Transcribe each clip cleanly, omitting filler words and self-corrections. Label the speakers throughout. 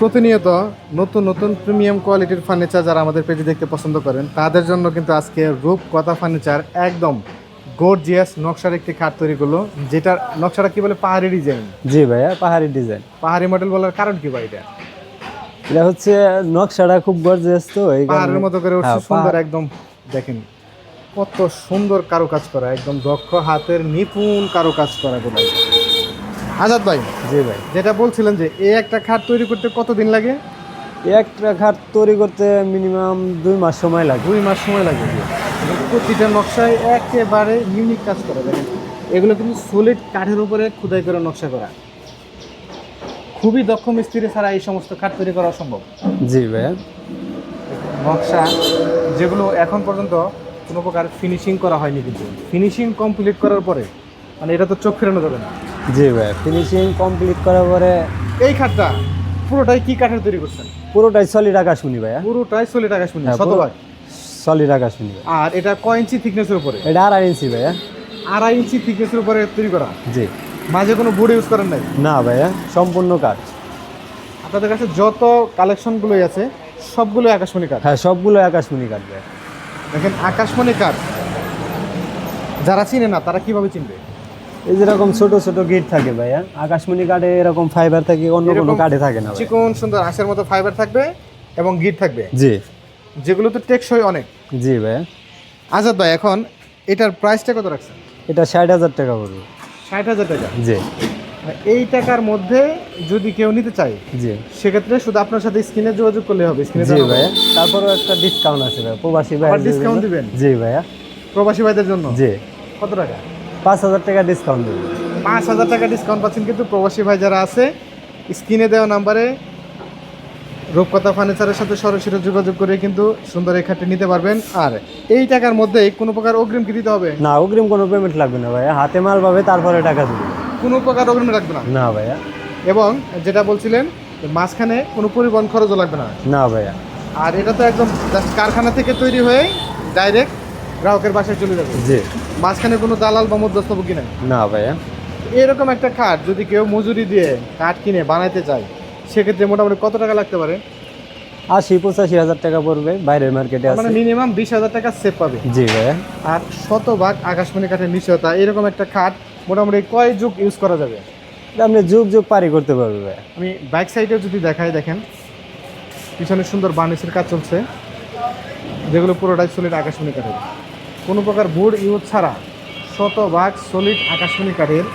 Speaker 1: প্রতিনিয়ত নতুন নতুন প্রিমিয়াম কোয়ালিটির ফার্নিচার যারা আমাদের পেজে দেখতে পছন্দ করেন তাদের জন্য কিন্তু আজকে রূপকথা ফার্নিচার একদম গর্জিয়াস নকশার একটি খাট তৈরি করলো, যেটার নকশাটা কি বলে পাহাড়ি ডিজাইন।
Speaker 2: জি ভাইয়া, পাহাড়ি ডিজাইন।
Speaker 1: পাহাড়ি মডেল বলার কারণ কি ভাই?
Speaker 2: এটা হচ্ছে নকশাটা খুব গর্জিয়াস, তো এই
Speaker 1: পাহাড়ের মতো করে উঠছে, সুন্দর একদম। দেখেন কত সুন্দর কারুকাজ করা, একদম দক্ষ হাতের নিপুণ কারুকাজ করা গুলো। আজাদ ভাই,
Speaker 2: জি ভাই,
Speaker 1: যেটা বলছিলেন যে এই একটা খাট তৈরি করতে কতদিন লাগে?
Speaker 2: একটা খাট তৈরি করতে মিনিমাম 2 মাস সময় লাগে।
Speaker 1: 2 মাস সময় লাগে। এবং প্রতিটা নকশায় একেবারে ইউনিক কাজ করা। দেখেন এগুলো কিন্তু সলিড কাঠের উপরে খোদাই করে নকশা করা। খুবই দক্ষ মিস্ত্রি ছাড়া এই সমস্ত খাট তৈরি করা অসম্ভব।
Speaker 2: জি ভাইয়া,
Speaker 1: নকশা যেগুলো এখন পর্যন্ত কোনো প্রকার ফিনিশিং করা হয়নি, কিন্তু ফিনিশিং কমপ্লিট করার পরে মানে এটা তো চোখ ফেরানো যাবে না।
Speaker 2: জি ভাইয়া, ফিনিশিং কমপ্লিট করার পরে
Speaker 1: এই খাটটা পুরোটাই কি কাঠের তৈরি করছেন?
Speaker 2: পুরোটাই সলিড আকাশমণি ভাইয়া।
Speaker 1: পুরোটাই সলিড আকাশমণি,
Speaker 2: হ্যাঁ,
Speaker 1: শতভাগ
Speaker 2: সলিড আকাশমণি।
Speaker 1: আর এটা কয় ইঞ্চি থিকনেসের উপরে?
Speaker 2: এটা 2.5 ইঞ্চি ভাইয়া।
Speaker 1: 2.5 ইঞ্চি থিকনেসের উপরে তৈরি করা।
Speaker 2: জি।
Speaker 1: মাঝে কোনো বোর্ড ইউজ করেন নাই?
Speaker 2: না ভাইয়া, সম্পূর্ণ কাঠ।
Speaker 1: আপনাদের কাছে যত কালেকশনগুলোই আছে সবগুলো আকাশমণি কাঠ?
Speaker 2: হ্যাঁ, সবগুলো আকাশমণি কাঠ ভাইয়া।
Speaker 1: দেখেন আকাশমণি কাঠ যারা চিনে না তারা কিভাবে চিনবে?
Speaker 2: এই যেরকম ছোট ছোট গিট থাকে ভাইয়া, আকাশমণি কাঠে এরকম ফাইবার থাকে, অন্য কোনো কাঠে থাকে না ভাইয়া।
Speaker 1: চিকন সুন্দর আঁশের মতো ফাইবার থাকবে এবং গিট থাকবে।
Speaker 2: জি।
Speaker 1: যেগুলো তো টেকসই অনেক।
Speaker 2: জি ভাইয়া।
Speaker 1: আজাদ ভাই, এখন এটার প্রাইসটা কত রাখছেন?
Speaker 2: এটা 60,000 টাকা পড়বে।
Speaker 1: 60,000 টাকা?
Speaker 2: জি।
Speaker 1: এই টাকার মধ্যে যদি কেউ নিতে চায়
Speaker 2: জি।
Speaker 1: সেক্ষেত্রে শুধু আপনার সাথে স্ক্রিনে যোগাযোগ করলে হবে। স্ক্রিনে
Speaker 2: জি ভাইয়া, তারপরেও একটা ডিসকাউন্ট আছে ভাইয়া প্রবাসী ভাই।
Speaker 1: ডিসকাউন্ট দিবেন?
Speaker 2: জি ভাইয়া।
Speaker 1: প্রবাসী ভাইদের জন্য?
Speaker 2: জি।
Speaker 1: কত টাকা?
Speaker 2: 5,000 টাকা ডিসকাউন্ট দেবেন।
Speaker 1: 5,000 টাকা ডিসকাউন্ট পাচ্ছেন। কিন্তু প্রবাসী ভাই যারা আছে স্ক্রিনে দেওয়া নাম্বারে রূপকথা ফার্নিচারের সাথে সরাসরি যোগাযোগ করে কিন্তু সুন্দর এই খাটটি নিতে পারবেন। আর এই টাকার মধ্যে কোনো প্রকার অগ্রিম কি দিতে হবে?
Speaker 2: না, অগ্রিম কোনো পেমেন্ট লাগবে না ভাইয়া, হাতে মাল পাবে তারপরে টাকা দিবে।
Speaker 1: কোনো প্রকার অগ্রিম লাগবে না?
Speaker 2: না ভাইয়া।
Speaker 1: এবং যেটা বলছিলেন মাঝখানে কোনো পরিবহন খরচও লাগবে না?
Speaker 2: না ভাইয়া।
Speaker 1: আর এটা তো একদম জাস্ট কারখানা থেকে তৈরি হয়ে ডাইরেক্ট গ্রাহকের বাসায় চলে যাবে।
Speaker 2: জি।
Speaker 1: মাঝখানে কোনো দালাল বা মধ্যস্থভোগী নাই?
Speaker 2: না ভাইয়া।
Speaker 1: এরকম একটা খাট যদি কেউ মজুরি দিয়ে কাঠ কিনে বানাইতে চায় সেক্ষেত্রে মোটামুটি কত টাকা লাগতে পারে?
Speaker 2: 80-85 হাজার টাকা পড়বে বাইরের মার্কেটে আছে।
Speaker 1: মানে মিনিমাম 20,000 টাকা সেভ পাবে।
Speaker 2: জি ভাইয়া।
Speaker 1: আর শতভাগ আকাশমণি কাঠের নিশ্চয়তা। এরকম একটা খাট মোটামুটি কয় যুগ ইউজ করা যাবে?
Speaker 2: এটা আপনি যুগ যুগ পারি করতে পারবে ভাইয়া।
Speaker 1: আমি বাইক সাইডেও যদি দেখাই, দেখেন পিছনে সুন্দর বার্নিশের কাজ চলছে, যেগুলো পুরোটাই সলিড আকাশমণি কাঠের। কোনো প্রকার বোর্ড ইউজ ছাড়া শতভাগ সলিড আকাশমণি কাঠের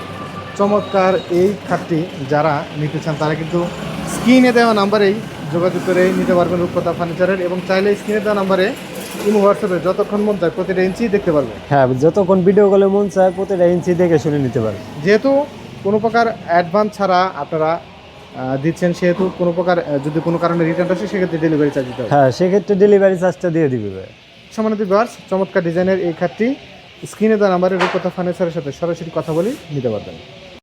Speaker 1: চমৎকার এই খাটটি যারা নিতে চান তারা কিন্তু স্ক্রিনে দেওয়া নাম্বারেই যোগাযোগ করে নিতে পারবেন রূপকথা ফার্নিচারের। এবং চাইলে স্ক্রিনে দেওয়া নাম্বারে ইমো হোয়াটসঅ্যাপে যতক্ষণ মন চায় প্রতিটা ইঞ্চি দেখতে পারবে।
Speaker 2: হ্যাঁ, যতক্ষণ ভিডিও কলে মন চায় প্রতিটা ইঞ্চি দেখে শুনে নিতে পারবে।
Speaker 1: যেহেতু কোনো প্রকার অ্যাডভান্স ছাড়া আপনারা দিচ্ছেন, সেহেতু কোনো প্রকার যদি কোনো কারণে রিটার্ন আসে সেক্ষেত্রে ডেলিভারি চার্জ দিতে হবে।
Speaker 2: হ্যাঁ, সেক্ষেত্রে ডেলিভারি চার্জটা দিয়ে দিবে ভাই।
Speaker 1: সম্মানিত ভিউয়ার্স, চমৎকার ডিজাইনের এই খাটটি স্ক্রিনে দেওয়া নাম্বারে রূপকথা ফার্নিচারের সাথে সরাসরি কথা বলে নিতে পারবেন।